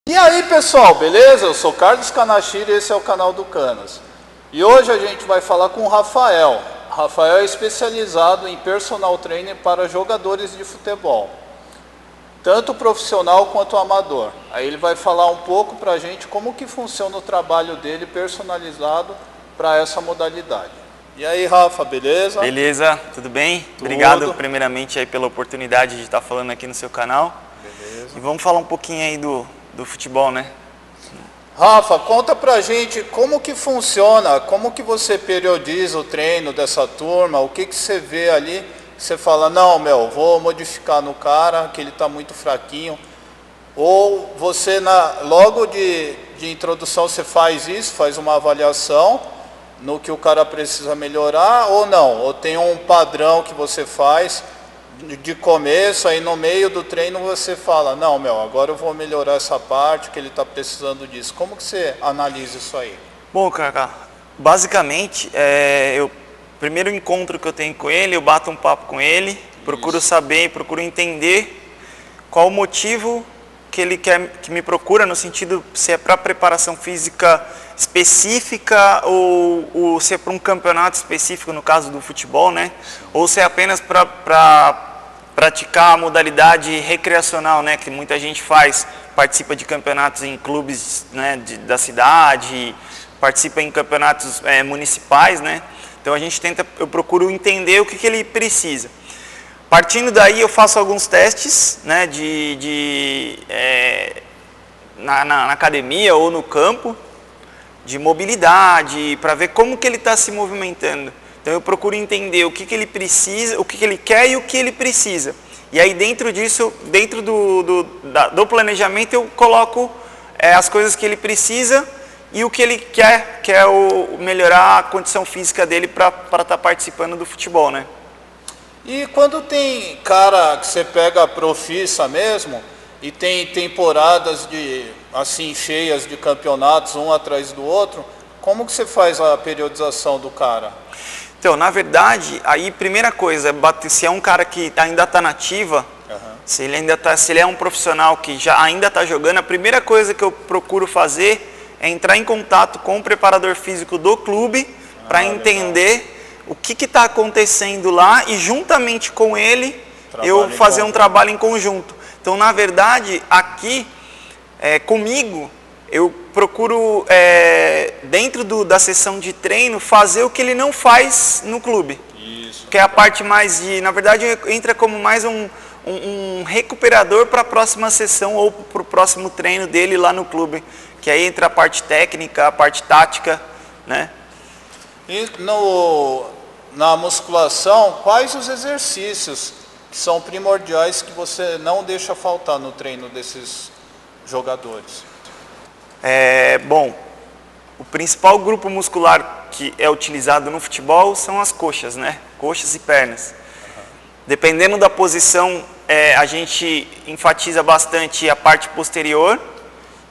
E aí pessoal, beleza? Eu sou Carlos Kanashiro e esse é o canal do Canas. E hoje a gente vai falar com o Rafael. Rafael é especializado em personal trainer para jogadores de futebol, tanto profissional quanto amador. Aí ele vai falar um pouco para a gente como que funciona o trabalho dele personalizado para essa modalidade. E aí Rafa, beleza? Beleza, tudo bem? Obrigado primeiramente aí pela oportunidade de estar falando aqui no seu canal. Beleza. E vamos falar um pouquinho aí do futebol, né? Rafa, conta pra gente como que funciona, como que você periodiza o treino dessa turma, o que que você vê ali, você fala, não, vou modificar no cara, que ele tá muito fraquinho, ou você, logo de introdução, você faz isso, faz uma avaliação no que o cara precisa melhorar, ou não, ou tem um padrão que você faz de começo, aí no meio do treino você fala, não, agora eu vou melhorar essa parte, que ele está precisando disso. Como que você analisa isso aí? Bom, Cacá, basicamente, primeiro encontro que eu tenho com ele, eu bato um papo com ele, procuro saber, procuro entender qual o motivo que ele quer, que me procura, no sentido se é para preparação física específica ou se é para um campeonato específico, no caso do futebol, né? Ou se é apenas para praticar a modalidade recreacional, né? Que muita gente participa de campeonatos em clubes, né, da cidade, participa em campeonatos municipais, né? Então eu procuro entender o que ele precisa. Partindo daí eu faço alguns testes, né, na academia ou no campo, de mobilidade, para ver como que ele está se movimentando. Então eu procuro entender o que ele precisa, o que ele quer e o que ele precisa. E aí dentro disso, dentro do planejamento, eu coloco as coisas que ele precisa e o que ele quer, que é melhorar a condição física dele para estar participando do futebol, né? E quando tem cara que você pega profissa mesmo e tem temporadas assim cheias de campeonatos um atrás do outro, como que você faz a periodização do cara? Então, na verdade, aí primeira coisa, se é um cara que ainda está na ativa, se ele é um profissional que ainda está jogando, a primeira coisa que eu procuro fazer é entrar em contato com o preparador físico do clube para entender o que está acontecendo lá e juntamente com ele eu fazer um trabalho em conjunto. Então, na verdade, aqui comigo, eu procuro, dentro da sessão de treino, fazer o que ele não faz no clube. Isso. Que é a parte mais na verdade, entra como mais um recuperador para a próxima sessão ou para o próximo treino dele lá no clube. Que aí entra a parte técnica, a parte tática, né? E na musculação, quais os exercícios que são primordiais que você não deixa faltar no treino desses jogadores? Bom, o principal grupo muscular que é utilizado no futebol são as coxas, né? Coxas e pernas. Dependendo da posição, a gente enfatiza bastante a parte posterior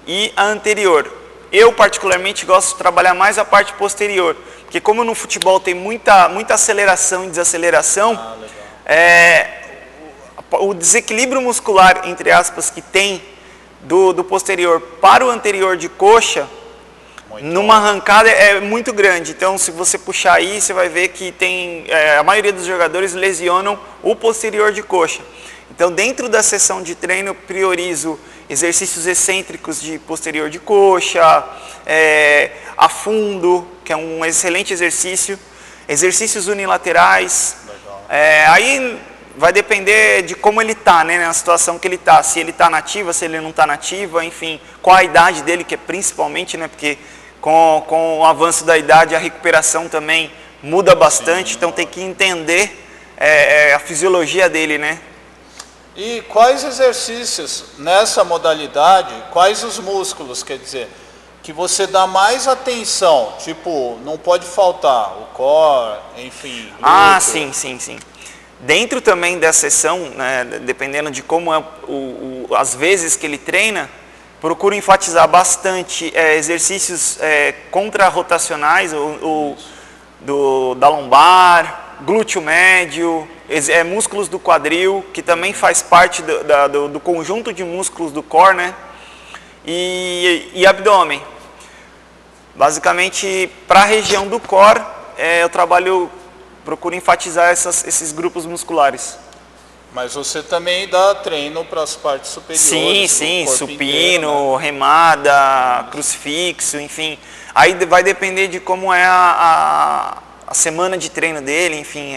e a anterior. Eu particularmente gosto de trabalhar mais a parte posterior, porque como no futebol tem muita aceleração e desaceleração, o desequilíbrio muscular, entre aspas, que tem do posterior para o anterior de coxa, numa arrancada é muito grande. Então, se você puxar aí, você vai ver que a maioria dos jogadores lesionam o posterior de coxa. Então, dentro da sessão de treino, eu priorizo exercícios excêntricos de posterior de coxa, a fundo, que é um excelente exercício, exercícios unilaterais. Aí vai depender de como ele está, né, na situação que ele está, se ele está nativa, se ele não está nativa, enfim, qual a idade dele, que é principalmente, né, porque com o avanço da idade a recuperação também muda bastante, então tem que entender a fisiologia dele, né. E quais exercícios nessa modalidade, quais os músculos, quer dizer, que você dá mais atenção, tipo, não pode faltar o core, enfim. Sim. Dentro também da sessão, né, dependendo de como as vezes que ele treina, procuro enfatizar bastante exercícios contrarrotacionais, da lombar, glúteo médio, músculos do quadril, que também faz parte do conjunto de músculos do core, né? e abdômen. Basicamente, para a região do core, eu procuro enfatizar esses grupos musculares. Mas você também dá treino para as partes superiores? Sim, do corpo supino, inteiro, né? remada, crucifixo, enfim. Aí vai depender de como é a semana de treino dele, enfim,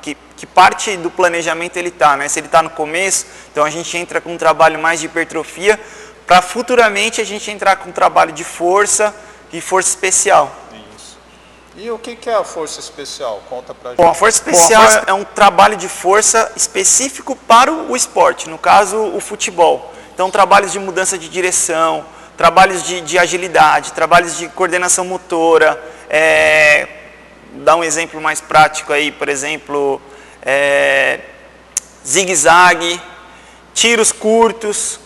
que parte do planejamento ele está, né? Se ele está no começo, então a gente entra com um trabalho mais de hipertrofia, para futuramente a gente entrar com um trabalho de força e força especial. Isso. E o que é a força especial? Conta pra gente. Bom, a força especial é um trabalho de força específico para o esporte, no caso o futebol. Então trabalhos de mudança de direção, trabalhos de agilidade, trabalhos de coordenação motora, dar um exemplo mais prático aí, por exemplo, zigue-zague, tiros curtos,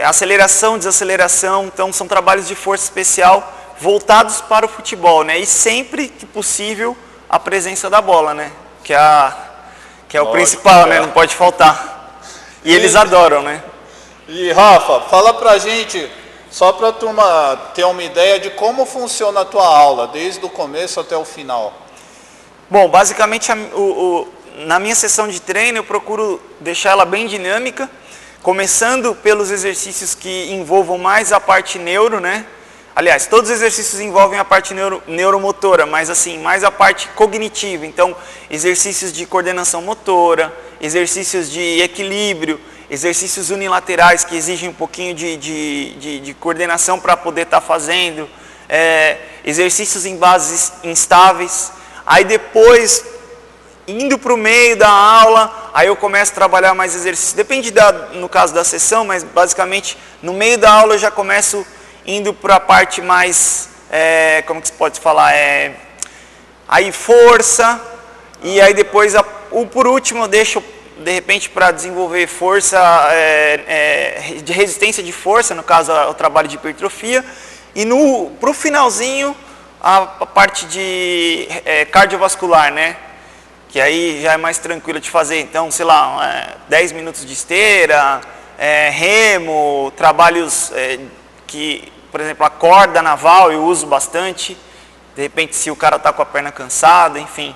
aceleração, desaceleração. Então são trabalhos de força especial voltados para o futebol, né? E sempre que possível a presença da bola, né? Que é o principal, né? Não pode faltar. E eles adoram, né? E Rafa, fala pra gente, só pra turma ter uma ideia de como funciona a tua aula, desde o começo até o final. Bom, basicamente na minha sessão de treino eu procuro deixar ela bem dinâmica, começando pelos exercícios que envolvam mais a parte neuro, né? Aliás, todos os exercícios envolvem a parte neuromotora, mas assim, mais a parte cognitiva. Então, exercícios de coordenação motora, exercícios de equilíbrio, exercícios unilaterais que exigem um pouquinho de coordenação para poder estar fazendo, exercícios em bases instáveis. Aí depois, indo para o meio da aula, aí eu começo a trabalhar mais exercícios. Depende, no caso da sessão, mas basicamente no meio da aula eu já começo indo para a parte mais, como que se pode falar, aí força, e aí depois, por último, eu deixo de repente para desenvolver força, de resistência de força, no caso o trabalho de hipertrofia, e para o finalzinho a parte de cardiovascular, né? Que aí já é mais tranquilo de fazer. Então, sei lá, 10 minutos de esteira, remo, trabalhos que, por exemplo, a corda naval eu uso bastante, de repente se o cara está com a perna cansada, enfim,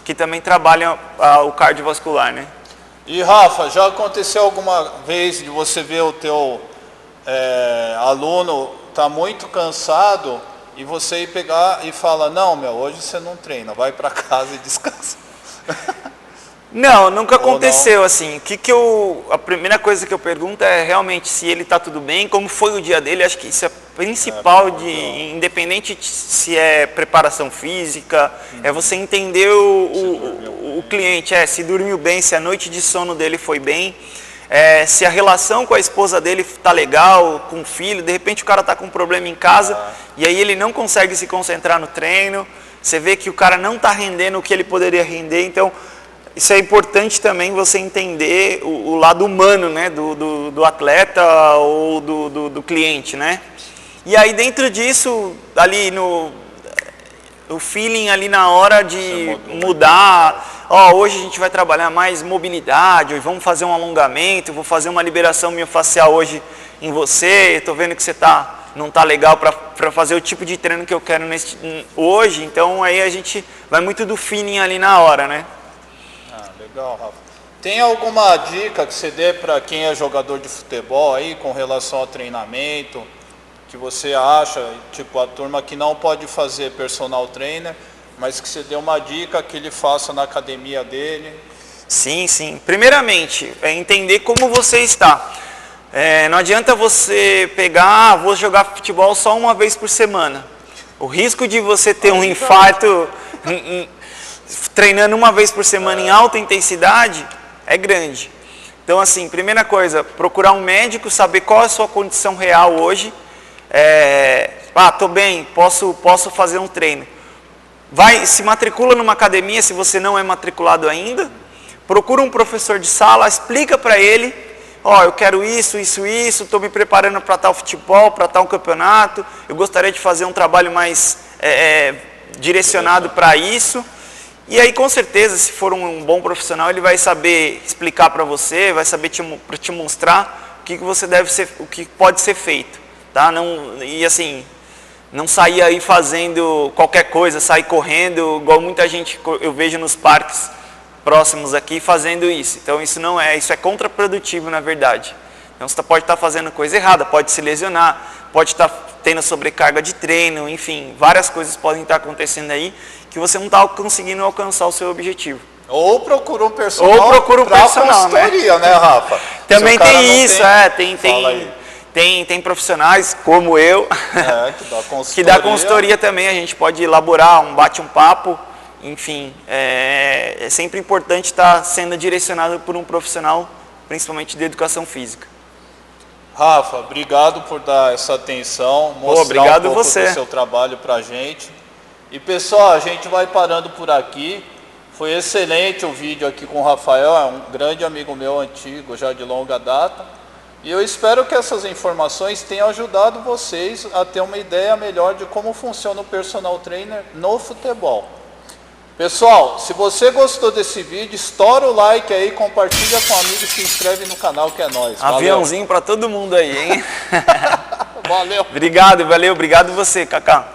que também trabalham o cardiovascular, né? E Rafa, já aconteceu alguma vez de você ver o teu aluno tá muito cansado e você ir pegar e falar, não, hoje você não treina, vai para casa e descansa? Não, nunca aconteceu assim. A primeira coisa que eu pergunto é realmente se ele está tudo bem, como foi o dia dele. Acho que isso é principal, independente se é preparação física, é você entender o cliente, se dormiu bem, se a noite de sono dele foi bem, se a relação com a esposa dele está legal, com o filho. De repente o cara está com um problema em casa e aí ele não consegue se concentrar no treino, você vê que o cara não está rendendo o que ele poderia render. Então isso é importante também, você entender o lado humano, né, do atleta ou do cliente, né? E aí dentro disso, ali o feeling ali na hora de mudar, hoje a gente vai trabalhar mais mobilidade, hoje vamos fazer um alongamento, vou fazer uma liberação miofascial hoje em você, estou vendo que você não está legal para fazer o tipo de treino que eu quero hoje, então aí a gente vai muito do feeling ali na hora, né? Legal, Rafa. Tem alguma dica que você dê para quem é jogador de futebol aí com relação ao treinamento, que você acha, tipo a turma que não pode fazer personal trainer, mas que você dê uma dica que ele faça na academia dele? Sim. Primeiramente, entender como você está. Não adianta você pegar, vou jogar futebol só uma vez por semana. O risco de você ter um infarto treinando uma vez por semana em alta intensidade é grande. Então, assim, primeira coisa, procurar um médico, saber qual é a sua condição real hoje. Tô bem, posso fazer um treino. Se matricula numa academia se você não é matriculado ainda. Procura um professor de sala, explica para ele, eu quero isso, estou me preparando para tal futebol, para tal campeonato, eu gostaria de fazer um trabalho mais direcionado para isso. E aí, com certeza, se for um bom profissional, ele vai saber explicar para você, vai saber te mostrar que você deve ser, o que pode ser feito, tá? Não, e assim, não sair aí fazendo qualquer coisa, sair correndo, igual muita gente eu vejo nos parques próximos aqui fazendo isso. Então isso é contraprodutivo na verdade. Então você pode estar fazendo coisa errada, pode se lesionar, pode estar tendo sobrecarga de treino, enfim, várias coisas podem estar acontecendo aí que você não está conseguindo alcançar o seu objetivo. Ou procura um personal, ou procura um personal, consultoria, né, Rafa? Também tem isso, tem profissionais como eu que dá consultoria também, a gente pode elaborar bate um papo, enfim, é sempre importante estar sendo direcionado por um profissional, principalmente de educação física. Rafa, obrigado por dar essa atenção, mostrar um pouco do seu trabalho pra gente. E pessoal, a gente vai parando por aqui. Foi excelente o vídeo aqui com o Rafael, é um grande amigo meu antigo, já de longa data. E eu espero que essas informações tenham ajudado vocês a ter uma ideia melhor de como funciona o personal trainer no futebol. Pessoal, se você gostou desse vídeo, estoura o like aí, compartilha com amigos e se inscreve no canal que é nóis. Aviãozinho para todo mundo aí, hein? Valeu. Obrigado você, Kaká.